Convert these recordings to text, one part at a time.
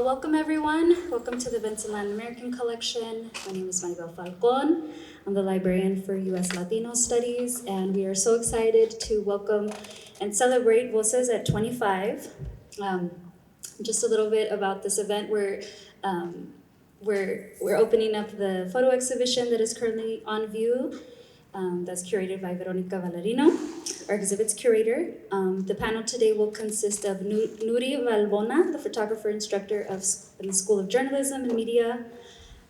Well, welcome everyone. Welcome to the Benson Latin American Collection. My name is Maribel Falcon. I'm the librarian for U.S. Latino Studies, and we are so excited to welcome and celebrate Voces at 25. Just a little bit about this event. We're opening up the photo exhibition that is currently on view. That's curated by Veronica Vallarino, our exhibit's curator. The panel today will consist of Nuri Valbona, the photographer instructor in the School of Journalism and Media,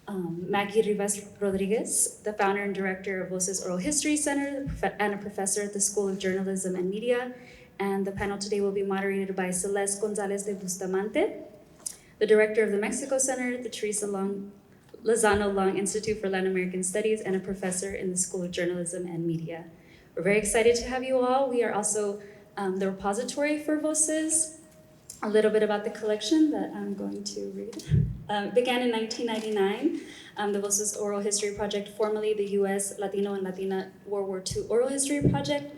Maggie Rivas Rodriguez, the founder and director of Voces Oral History Center and a professor at the School of Journalism and Media. And the panel today will be moderated by Celeste Gonzalez de Bustamante, the director of the Mexico Center, the Teresa Lozano Long Institute for Latin American Studies, and a professor in the School of Journalism and Media. We're very excited to have you all. We are also the repository for Voces. A little bit about the collection that I'm going to read. Began in 1999, the Voces Oral History Project, formerly the U.S. Latino and Latina World War II Oral History Project,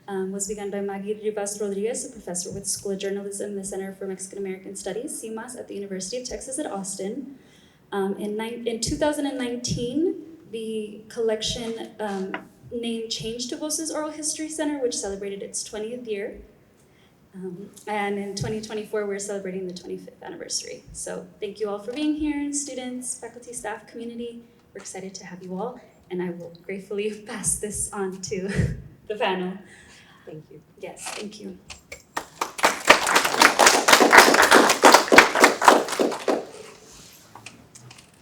was begun by Maggie Rivas Rodriguez, a professor with the School of Journalism and the Center for Mexican American Studies, CIMAS, at the University of Texas at Austin. In 2019, the collection name changed to Voces Oral History Center, which celebrated its 20th year. And in 2024, we're celebrating the 25th anniversary. So thank you all for being here, students, faculty, staff, community. We're excited to have you all, and I will gratefully pass this on to the panel. Thank you. Yes, thank you.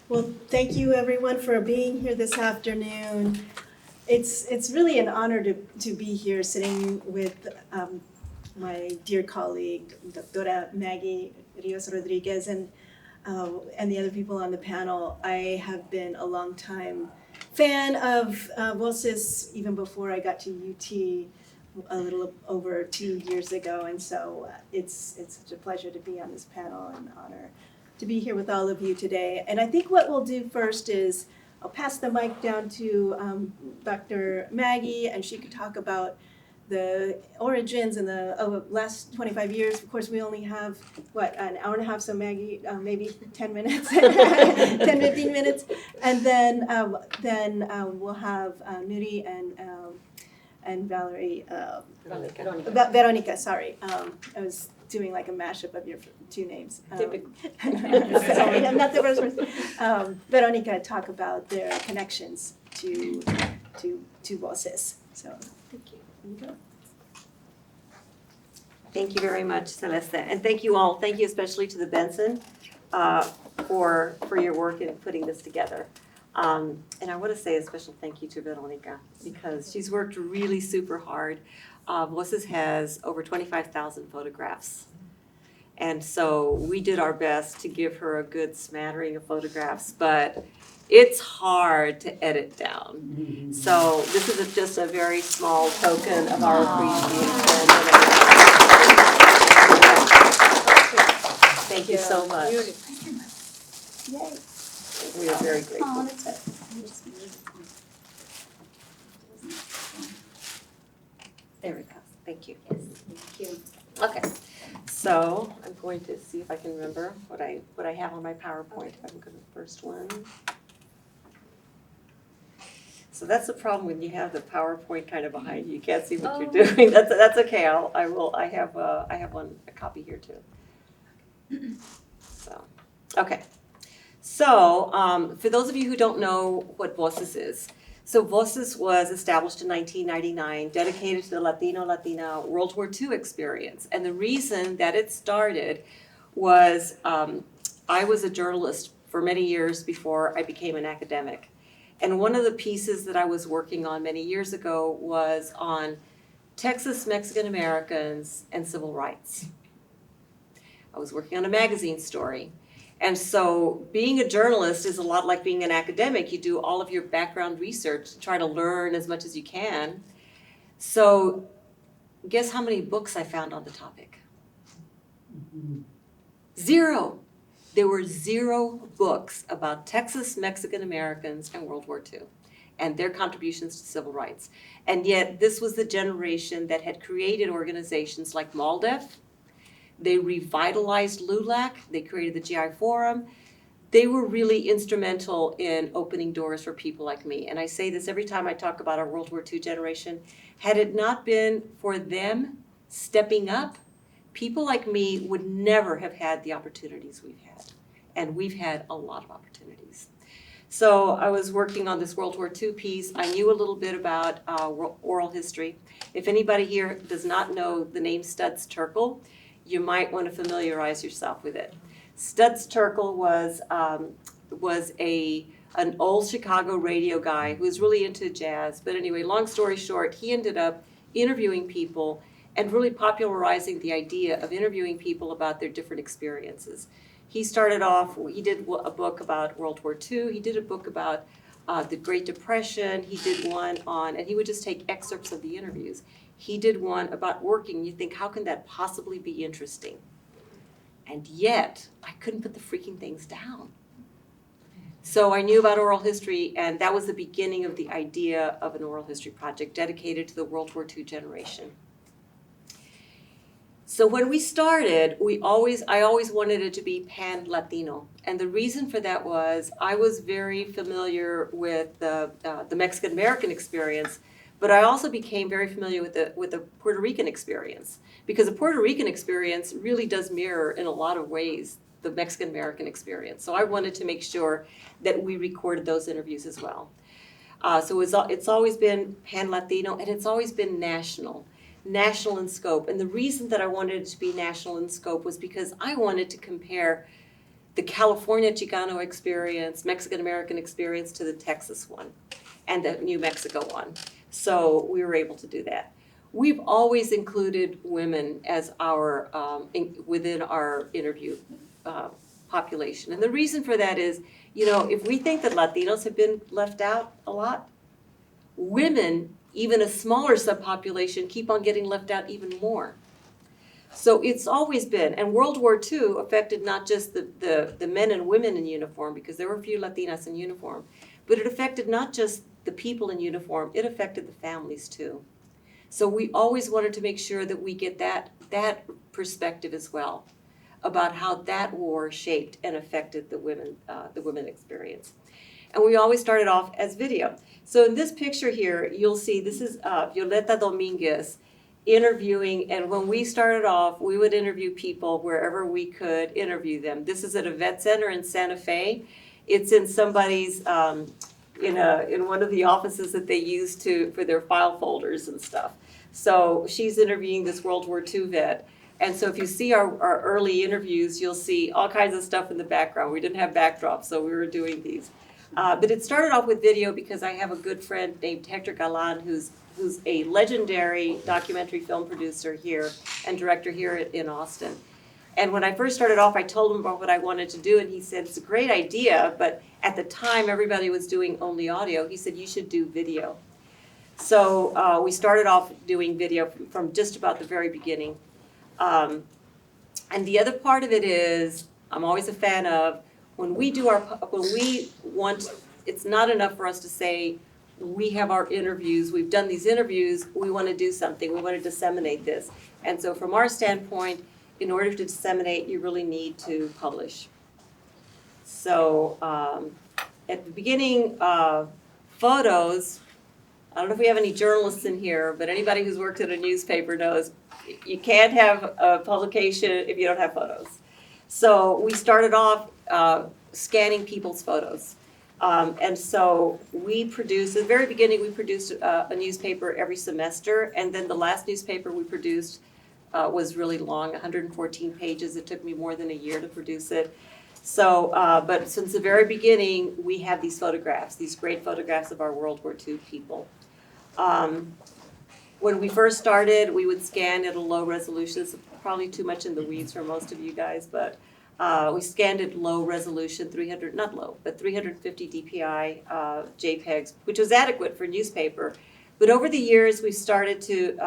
Well, thank you everyone for being here this afternoon. It's really an honor to be here sitting with my dear colleague, Dra. Maggie Rivas Rodriguez, and the other people on the panel. I have been a long time fan of Voces even before I got to UT a little over 2 years ago, and so it's such a pleasure to be on this panel and an honor to be here with all of you today. And I think what we'll do first is I'll pass the mic down to Dr. Maggie, and she could talk about the origins and the last 25 years. Of course, we only have, an hour and a half, so Maggie, maybe 10 minutes, 10, 15 minutes. And then we'll have Nuri and Valerie, Veronica, sorry. I was doing like a mashup of your two names. Typical. Sorry, I'm not the first person. Veronica talk about their connections to Voces. So, thank you. Thank you very much, Celeste, and thank you all. Thank you especially to the Benson for your work in putting this together. And I want to say a special thank you to Veronica because she's worked really super hard. Voces has over 25,000 photographs. And so we did our best to give her a good smattering of photographs, but it's hard to edit down. So this is just a very small token of our appreciation. Thank you so much. Yay. We are very grateful. Oh, that's good. There we go. Thank you. Yes, thank you. Okay. So I'm going to see if I can remember what I have on my PowerPoint. If I can go to the first one. So that's the problem when you have the PowerPoint kind of behind you. You can't see what you're doing. That's okay. I have a copy here too. So okay. So for those of you who don't know what Voces is, so Voces was established in 1999, dedicated to the Latina World War II experience. And the reason that it started was I was a journalist for many years before I became an academic. And one of the pieces that I was working on many years ago was on Texas Mexican Americans and civil rights. I was working on a magazine story. And so being a journalist is a lot like being an academic. You do all of your background research, try to learn as much as you can. So guess how many books I found on the topic? 0. There were 0 books about Texas Mexican Americans and World War II and their contributions to civil rights. And yet this was the generation that had created organizations like MALDEF They revitalized LULAC. They created the GI Forum. They were really instrumental in opening doors for people like me. And I say this every time I talk about our World War II generation. Had it not been for them stepping up, people like me would never have had the opportunities we've had. And we've had a lot of opportunities. So I was working on this World War II piece. I knew a little bit about oral history. If anybody here does not know the name Studs Terkel, you might want to familiarize yourself with it. Studs Terkel was an old Chicago radio guy who was really into jazz. But anyway, long story short, he ended up interviewing people and really popularizing the idea of interviewing people about their different experiences. He started off, he did a book about World War II, he did a book about the Great Depression, he did one on, and he would just take excerpts of the interviews. He did one about working. You think, how can that possibly be interesting? And yet, I couldn't put the freaking things down. So I knew about oral history, and that was the beginning of the idea of an oral history project dedicated to the World War II generation. So when we started, I always wanted it to be pan-Latino. And the reason for that was I was very familiar with the Mexican-American experience, but I also became very familiar with the Puerto Rican experience, because the Puerto Rican experience really does mirror in a lot of ways the Mexican-American experience. So I wanted to make sure that we recorded those interviews as well. So it's always been pan-Latino, and it's always been national in scope. And the reason that I wanted it to be national in scope was because I wanted to compare the California Chicano experience, Mexican-American experience, to the Texas one and the New Mexico one. So we were able to do that. We've always included women as our within our interview population. And the reason for that is, if we think that Latinos have been left out a lot, women, even a smaller subpopulation, keep on getting left out even more. So it's always been, and World War II affected not just the men and women in uniform, because there were a few Latinas in uniform, but it affected not just the people in uniform, it affected the families too. So we always wanted to make sure that we get that perspective as well, about how that war shaped and affected the women experience. And we always started off as video. So in this picture here, you'll see this is Violeta Dominguez interviewing, and when we started off, we would interview people wherever we could interview them. This is at a vet center in Santa Fe. It's in somebody's, in one of the offices that they use for their file folders and stuff. So she's interviewing this World War II vet. And so if you see our early interviews, you'll see all kinds of stuff in the background. We didn't have backdrops, so we were doing these. But it started off with video because I have a good friend named Hector Galan, who's a legendary documentary film producer here and director here in Austin. And when I first started off, I told him about what I wanted to do, and he said, it's a great idea, but at the time, everybody was doing only audio. He said, you should do video. So we started off doing video from just about the very beginning. And the other part of it is, I'm always a fan of, it's not enough for us to say, we have our interviews, we've done these interviews, we want to do something, we want to disseminate this. And so from our standpoint, in order to disseminate, you really need to publish. So at the beginning, photos, I don't know if we have any journalists in here, but anybody who's worked at a newspaper knows you can't have a publication if you don't have photos. So we started off scanning people's photos. And so we produced, at the very beginning, we produced a newspaper every semester, and then the last newspaper we produced was really long, 114 pages. It took me more than a year to produce it. So, but since the very beginning, we have these photographs, these great photographs of our World War II people. When we first started, we would scan at a low resolution. It's probably too much in the weeds for most of you guys, but we scanned at low resolution, 350 DPI JPEGs, which was adequate for newspaper. But over the years, we started to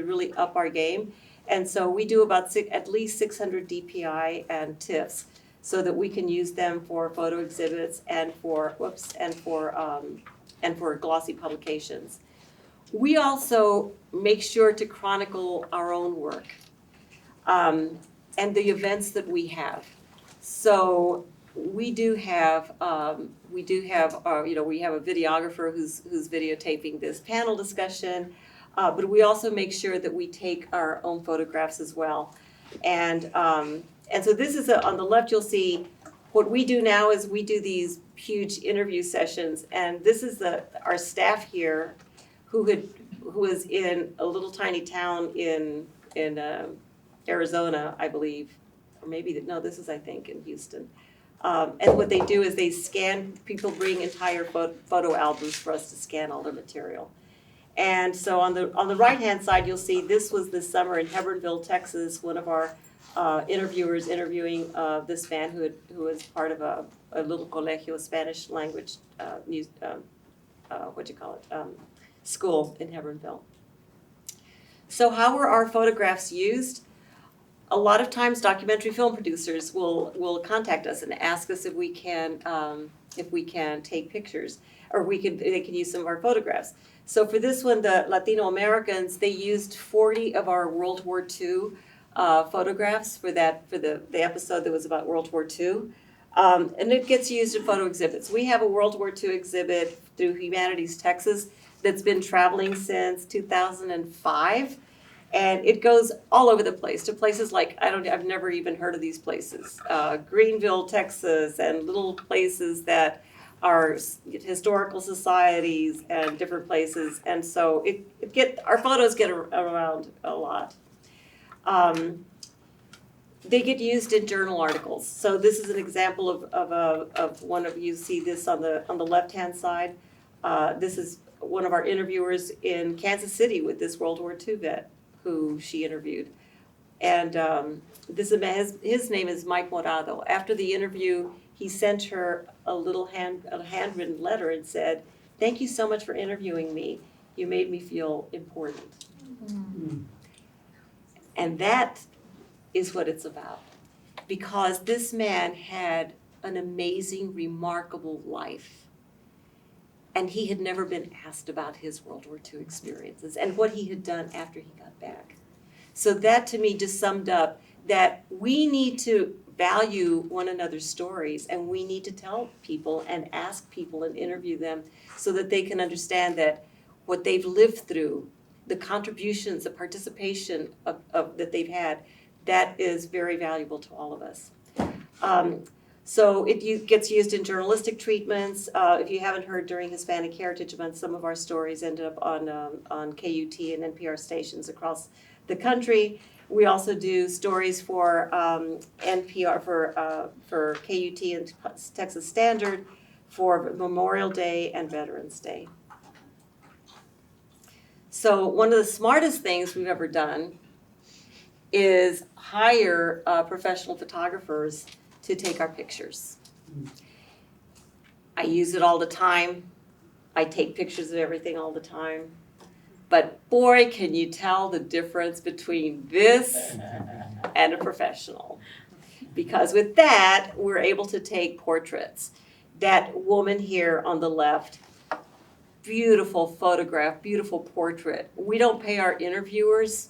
really up our game. And so we do about at least 600 DPI and TIFFs so that we can use them for photo exhibits and for glossy publications. We also make sure to chronicle our own work. and the events that we have. So we do have we have a videographer who's videotaping this panel discussion, but we also make sure that we take our own photographs as well. And so this is on the left. You'll see what we do now is we do these huge interview sessions, and this is our staff here, who was in a little tiny town in Arizona, I believe, or maybe this is I think in Houston. And what they do is they scan, people bring entire photo albums for us to scan all their material. And so on the right-hand side, you'll see this was this summer in Hebronville, Texas, one of our interviewers interviewing this man who was part of a little colegio, a Spanish language school in Hebronville. So how were our photographs used? A lot of times documentary film producers will contact us and ask us if we can take pictures, or they can use some of our photographs. So for this one, the Latino Americans, they used 40 of our World War II photographs for the episode that was about World War II. And it gets used in photo exhibits. We have a World War II exhibit through Humanities Texas that's been traveling since 2005. And it goes all over the place, to places like, I've never even heard of these places. Greenville, Texas, and little places that are historical societies and different places. And so our photos get around a lot. They get used in journal articles. So this is an example of one of you see this on the left-hand side. This is one of our interviewers in Kansas City with this World War II vet who she interviewed. And his name is Mike Morado. After the interview, he sent her a handwritten letter and said, "Thank you so much for interviewing me. You made me feel important." Mm-hmm. And that is what it's about. Because this man had an amazing, remarkable life. And he had never been asked about his World War II experiences and what he had done after he got back. So that to me just summed up that we need to value one another's stories, and we need to tell people and ask people and interview them so that they can understand that what they've lived through, the contributions, the participation that they've had, that is very valuable to all of us. So it gets used in journalistic treatments. If you haven't heard, during Hispanic Heritage Month, some of our stories ended up on KUT and NPR stations across the country. We also do stories for NPR, for KUT and Texas Standard, for Memorial Day and Veterans Day. So one of the smartest things we've ever done is hire professional photographers to take our pictures. I use it all the time. I take pictures of everything all the time. But boy, can you tell the difference between this and a professional. Because with that, we're able to take portraits. That woman here on the left, beautiful photograph, beautiful portrait. We don't pay our interviewers,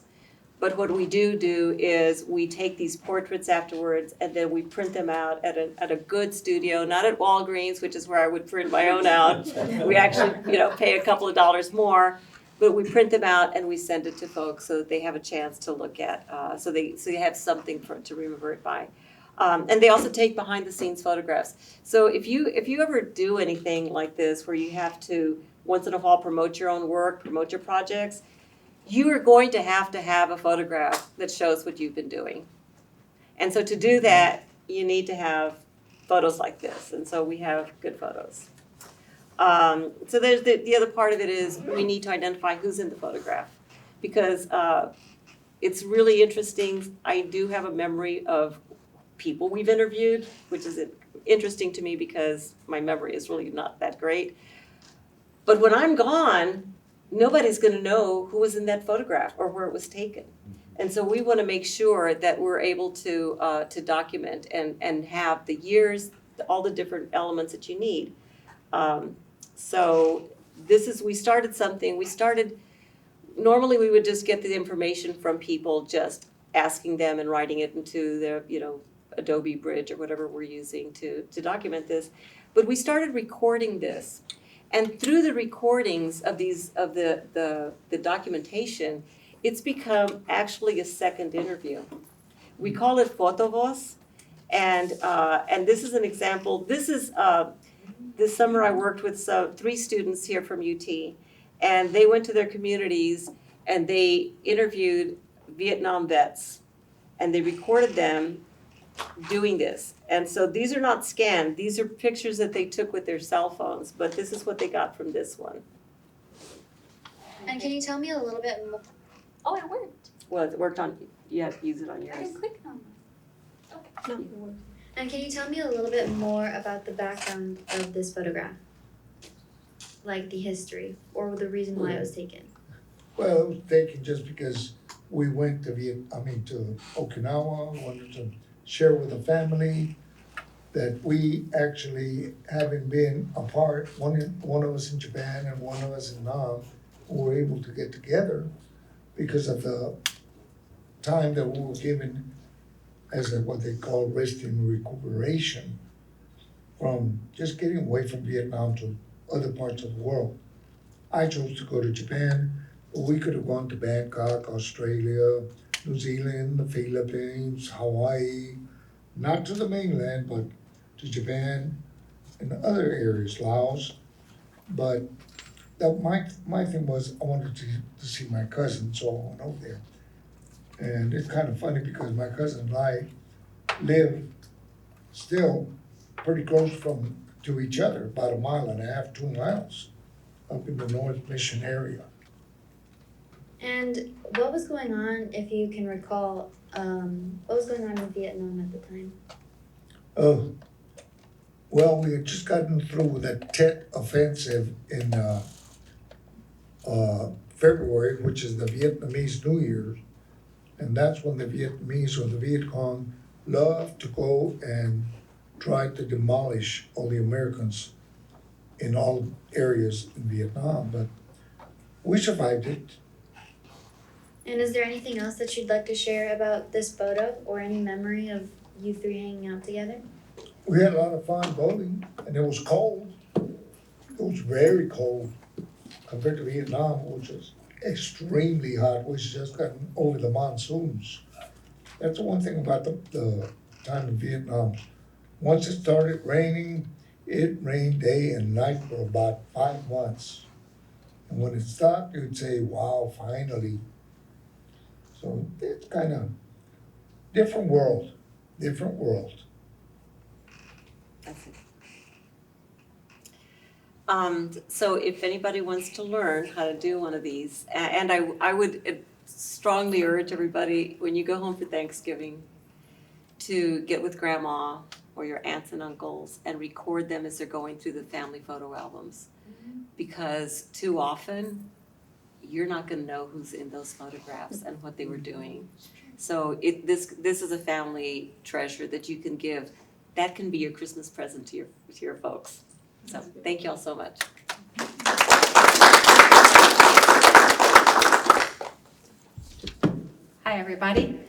but what we do is we take these portraits afterwards, and then we print them out at a good studio, not at Walgreens, which is where I would print my own out. We actually, pay a couple of dollars more, but we print them out and we send it to folks so that they have a chance to look at, so they have something to remember it by. And they also take behind the scenes photographs. So if you ever do anything like this where you have to once in a while promote your own work, promote your projects, you are going to have a photograph that shows what you've been doing. And so to do that, you need to have photos like this. And so we have good photos. So there's the other part of it is we need to identify who's in the photograph, because it's really interesting. I do have a memory of people we've interviewed, which is interesting to me because my memory is really not that great. But when I'm gone, nobody's going to know who was in that photograph or where it was taken. And so we want to make sure that we're able to document and have the years, all the different elements that you need. So we started something. Normally we would just get the information from people just asking them and writing it into the, Adobe Bridge or whatever we're using to document this. But we started recording this. And through the recordings of the documentation, it's become actually a second interview. We call it photo voz, and this is an example. This summer I worked with 3 students here from UT, and they went to their communities and they interviewed Vietnam vets, and they recorded them doing this. And so these are not scanned, these are pictures that they took with their cell phones, but this is what they got from this one. And can you tell me a little bit more? Oh, it worked. Well, it worked on, you have to use it on I yours. can click on it. Okay. No. And can you tell me a little bit more about the background of this photograph? Like the history or the reason why it was taken? Well, it was taken just because we went to to Okinawa, wanted to share with the family that we actually, having been apart, one of us in Japan and one of us in Nam, were able to get together because of the time that we were given as what they call rest and recuperation from just getting away from Vietnam to other parts of the world. I chose to go to Japan, but we could have gone to Bangkok, Australia, New Zealand, the Philippines, Hawaii, not to the mainland, but to Japan and other areas, Laos. But my thing was I wanted to see my cousin, so I went over there. And it's kind of funny because my cousin and I live still pretty close to each other, about 1.5 miles, 2 miles, up in the North Mission area. And what was going on, if you can recall, what was going on in Vietnam at the time? Well, we had just gotten through with that Tet offensive in February, which is the Vietnamese New Year. And that's when the Vietnamese or the Viet Cong love to go and try to demolish all the Americans in all areas in Vietnam. But we survived it. And is there anything else that you'd like to share about this photo or any memory of you 3 hanging out together? We had a lot of fun boating, and it was cold. It was very cold compared to Vietnam, which is extremely hot, which just gotten over the monsoons. That's the one thing about the time in Vietnam. Once it started raining, it rained day and night for about 5 months. And when it stopped, you'd say, wow, finally. So it's kind of different world. That's it. So if anybody wants to learn how to do one of these, and I would strongly urge everybody, when you go home for Thanksgiving, to get with grandma or your aunts and uncles and record them as they're going through the family photo albums. Because too often, you're not gonna know who's in those photographs and what they were doing. So this is a family treasure that you can give. That can be your Christmas present to your folks. So thank you all so much. Hi, everybody.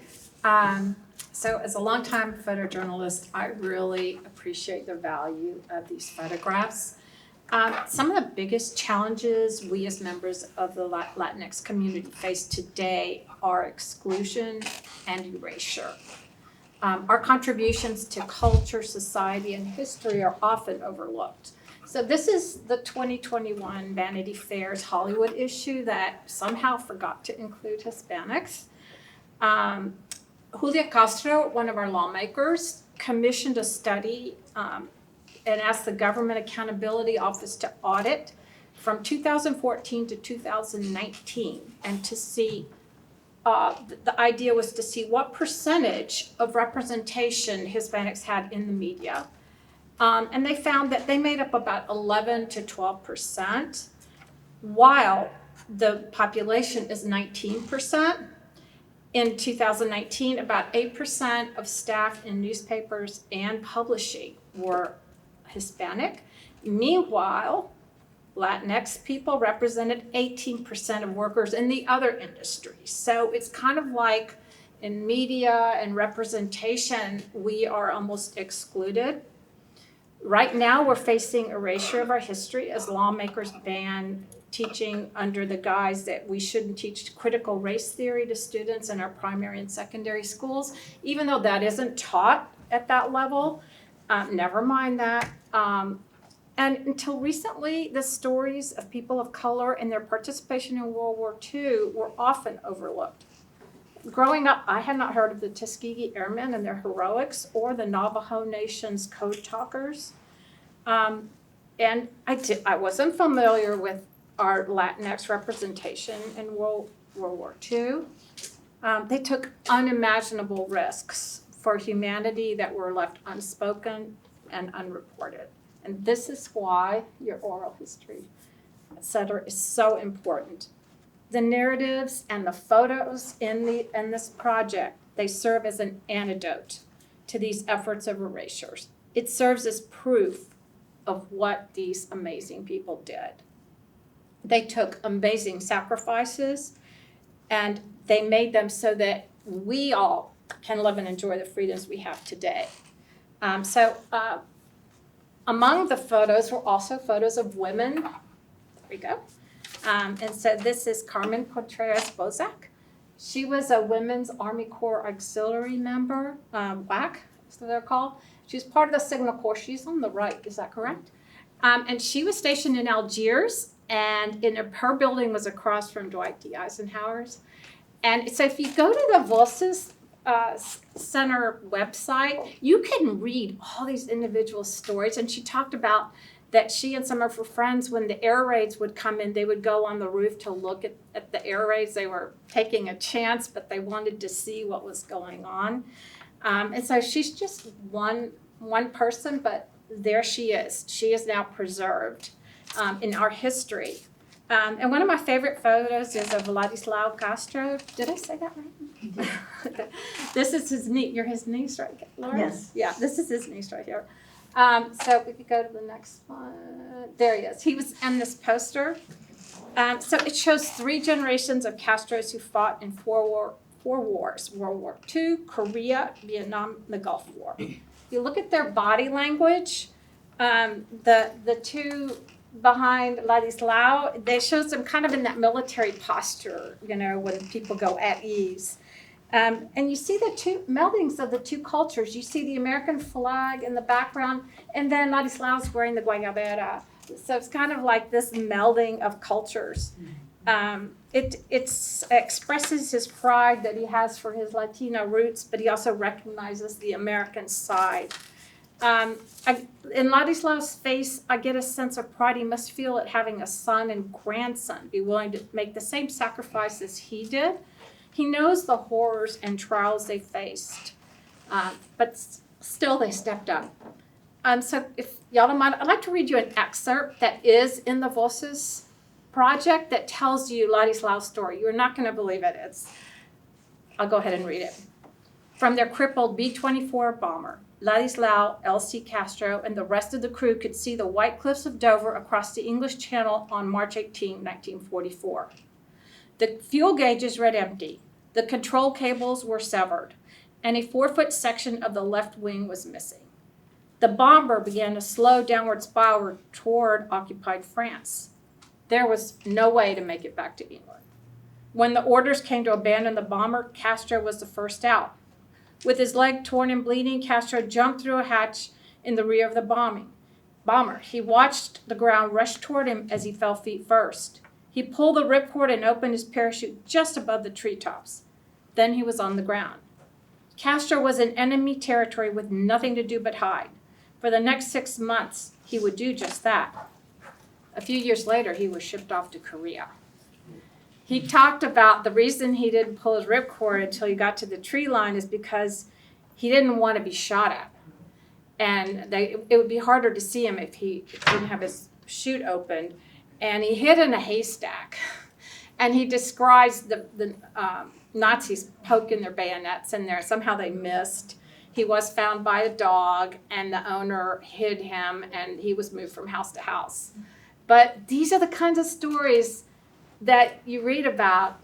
So as a longtime photojournalist, I really appreciate the value of these photographs. Some of the biggest challenges we as members of the Latinx community face today are exclusion and erasure. Our contributions to culture, society, and history are often overlooked. So this is the 2021 Vanity Fair's Hollywood issue that somehow forgot to include Hispanics. Julia Castro, one of our lawmakers, commissioned a study and asked the Government Accountability Office to audit from 2014 to 2019 and to see, the idea was to see what percentage of representation Hispanics had in the media. And they found that they made up about 11 to 12%, while the population is 19%. In 2019, about 8% of staff in newspapers and publishing were Hispanic. Meanwhile, Latinx people represented 18% of workers in the other industries. So it's kind of like in media and representation, we are almost excluded. Right now, we're facing erasure of our history as lawmakers ban teaching under the guise that we shouldn't teach critical race theory to students in our primary and secondary schools, even though that isn't taught at that level. Never mind that. And until recently, the stories of people of color and their participation in World War II were often overlooked. Growing up, I had not heard of the Tuskegee Airmen and their heroics or the Navajo Nation's code talkers. And I wasn't familiar with our Latinx representation in World War II. They took unimaginable risks for humanity that were left unspoken and unreported. And this is why your oral history, et cetera, is so important. The narratives and the photos in this project, they serve as an antidote to these efforts of erasures. It serves as proof of what these amazing people did. They took amazing sacrifices and they made them so that we all can live and enjoy the freedoms we have today. Among the photos were also photos of women. There we go. And so this is Carmen Contreras-Bozak. She was a Women's Army Corps Auxiliary member, WWII, so they're called. She's part of the Signal Corps. She's on the right, is that correct? And she was stationed in Algiers, and her building was across from Dwight D. Eisenhower's. And so if you go to the Voces Center website, you can read all these individual stories. And she talked about that she and some of her friends, when the air raids would come in, they would go on the roof to look at the air raids. They were taking a chance, but they wanted to see what was going on. And so she's just one person, but there she is. She is now preserved in our history. And one of my favorite photos is of Ladislao Castro. Did I say that right? This is his niece. You're his niece, right, Laura? Yes. Yeah, this is his niece right here. So we could go to the next one. There he is. He was in this poster. So it shows 3 generations of Castros who fought in 4 wars: World War II, Korea, Vietnam, the Gulf War. You look at their body language. The 2 behind Ladislao, they show them kind of in that military posture, when people go at ease. And you see the 2 meldings of the 2 cultures. You see the American flag in the background, and then Ladislao's wearing the guayabera. So it's kind of like this melding of cultures. It expresses his pride that he has for his Latino roots, but he also recognizes the American side. In Ladislao's face, I get a sense of pride. He must feel at having a son and grandson be willing to make the same sacrifice as he did. He knows the horrors and trials they faced, but still they stepped up. So if y'all don't mind, I'd like to read you an excerpt that is in the Voces project that tells you Ladislao's story. You're not going to believe it. I'll go ahead and read it. From their crippled B-24 bomber, Ladislao, L.C. Castro, and the rest of the crew could see the white cliffs of Dover across the English Channel on March 18, 1944. The fuel gauges read empty. The control cables were severed, and a 4-foot section of the left wing was missing. The bomber began a slow downward spiral toward occupied France. There was no way to make it back to England. When the orders came to abandon the bomber, Castro was the first out. With his leg torn and bleeding, Castro jumped through a hatch in the rear of the bomber. He watched the ground rush toward him as he fell feet first. He pulled the ripcord and opened his parachute just above the treetops. Then he was on the ground. Castro was in enemy territory with nothing to do but hide. For the next 6 months, he would do just that. A few years later, he was shipped off to Korea. He talked about the reason he didn't pull his ripcord until he got to the tree line is because he didn't want to be shot at. And it would be harder to see him if he didn't have his chute opened. And he hid in a haystack. And he describes the Nazis poking their bayonets in there. Somehow they missed. He was found by a dog, and the owner hid him, and he was moved from house to house. But these are the kinds of stories that you read about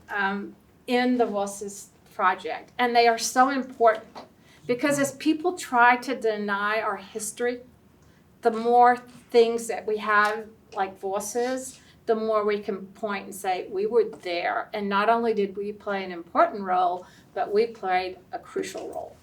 in the Voces project, and they are so important because as people try to deny our history, the more things that we have like Voces, the more we can point and say we were there, and not only did we play an important role, but we played a crucial role.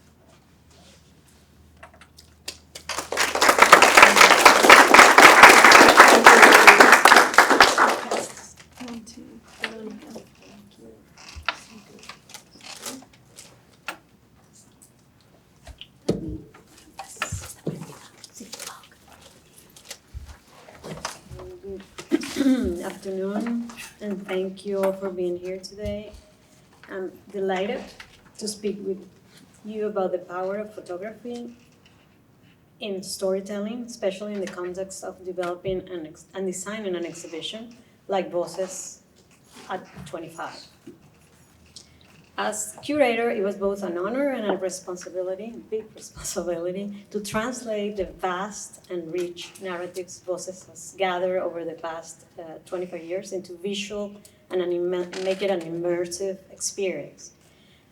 Afternoon, and thank you all for being here today. I'm delighted to speak with you about the power of photography in storytelling, especially in the context of developing and designing an exhibition like Voces at 25. As curator, it was both an honor and a responsibility, big responsibility, to translate the vast and rich narratives Voces has gathered over the past 25 years into visual and make it an immersive experience.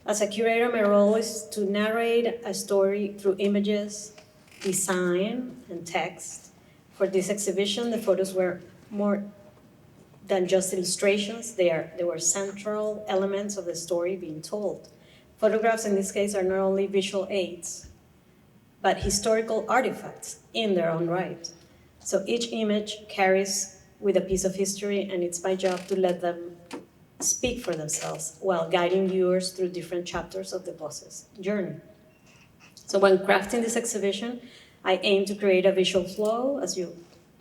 As a curator, my role is to narrate a story through images, design, and text. For this exhibition, the photos were more than just illustrations. They were central elements of the story being told. Photographs in this case are not only visual aids, but historical artifacts in their own right. So each image carries with a piece of history, and it's my job to let them speak for themselves while guiding viewers through different chapters of the Voces journey. So when crafting this exhibition, I aim to create a visual flow.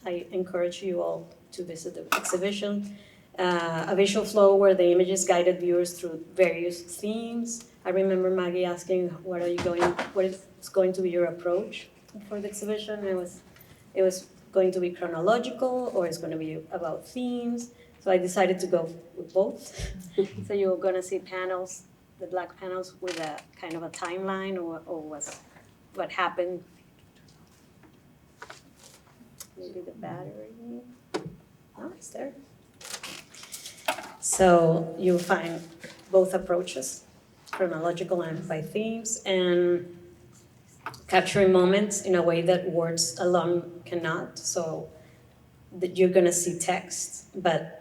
I encourage you all to visit the exhibition, a visual flow where the images guided viewers through various themes. I remember Maggie asking, what is going to be your approach for the exhibition? It was going to be chronological, or it's going to be about themes. So I decided to go with both. So you're going to see panels, the black panels with a kind of a timeline or what happened. Maybe the battery. Oh, it's there. So you'll find both approaches, chronological and by themes, and capturing moments in a way that words alone cannot. So that you're going to see text, but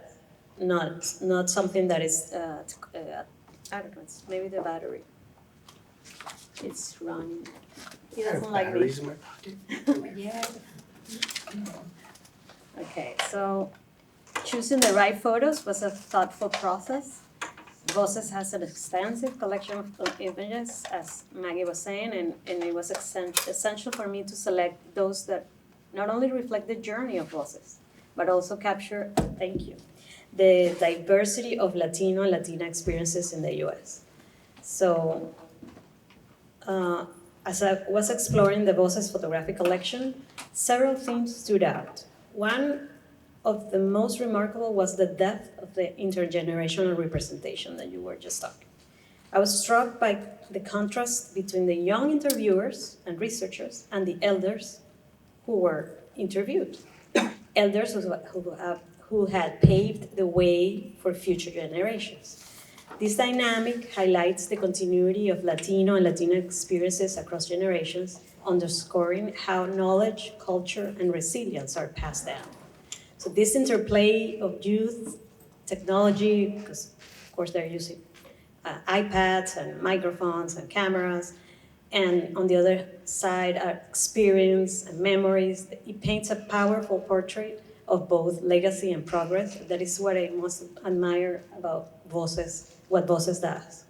not something that is, I don't know, it's maybe the battery. It's running. He doesn't like me. Yeah. Okay, so choosing the right photos was a thoughtful process. Voces has an extensive collection of images, as Maggie was saying, and it was essential for me to select those that not only reflect the journey of Voces, but also capture, thank you, the diversity of Latino and Latina experiences in the US. So, as I was exploring the Voces photographic collection, several themes stood out. One of the most remarkable was the depth of the intergenerational representation that you were just talking. I was struck by the contrast between the young interviewers and researchers and the elders who were interviewed. Elders who had paved the way for future generations. This dynamic highlights the continuity of Latino and Latina experiences across generations, underscoring how knowledge, culture, and resilience are passed down. So this interplay of youth, technology, because of course they're using iPads and microphones and cameras, and on the other side are experience and memories. It paints a powerful portrait of both legacy and progress. That is what I most admire about Voces, what Voces does.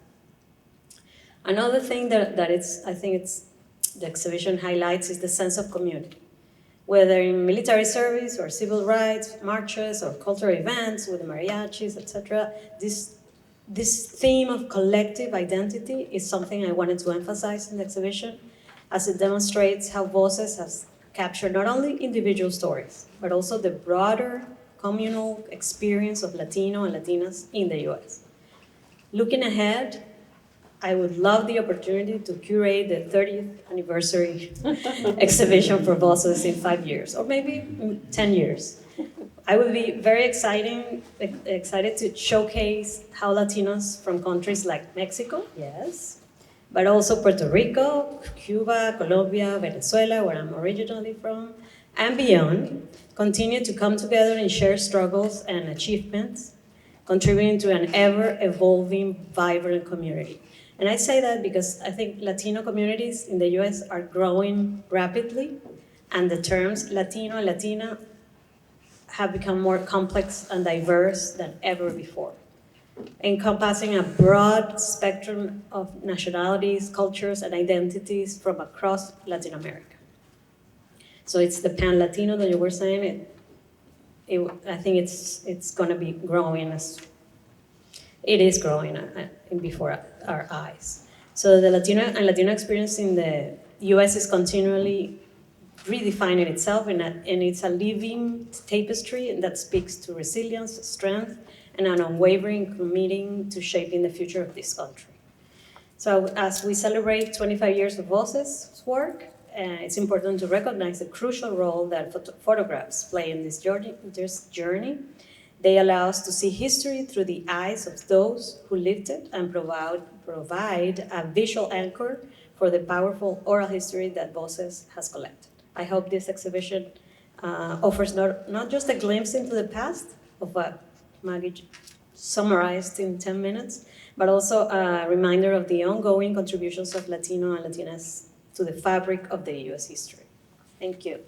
Another thing that I think the exhibition highlights is the sense of community. Whether in military service or civil rights, marches or cultural events with the mariachis, etc., this theme of collective identity is something I wanted to emphasize in the exhibition, as it demonstrates how Voces has captured not only individual stories, but also the broader communal experience of Latino and Latinas in the US. Looking ahead, I would love the opportunity to curate the 30th anniversary exhibition for Voces in 5 years, or maybe 10 years. I would be very excited to showcase how Latinos from countries like Mexico, yes, but also Puerto Rico, Cuba, Colombia, Venezuela, where I'm originally from, and beyond, continue to come together and share struggles and achievements, contributing to an ever-evolving, vibrant community. And I say that because I think Latino communities in the US are growing rapidly, and the terms Latino and Latina have become more complex and diverse than ever before, encompassing a broad spectrum of nationalities, cultures, and identities from across Latin America. So it's the pan-Latino that you were saying. I think it's going to be growing as it is growing before our eyes. So the Latino experience in the U.S. is continually redefining itself, and it's a living tapestry that speaks to resilience, strength, and an unwavering committing to shaping the future of this country. So as we celebrate 25 years of Voces' work, it's important to recognize the crucial role that photographs play in this journey. They allow us to see history through the eyes of those who lived it and provide a visual anchor for the powerful oral history that Voces has collected. I hope this exhibition offers not just a glimpse into the past of what Maggie summarized in 10 minutes, but also a reminder of the ongoing contributions of Latino and Latinas to the fabric of the US history. Thank you.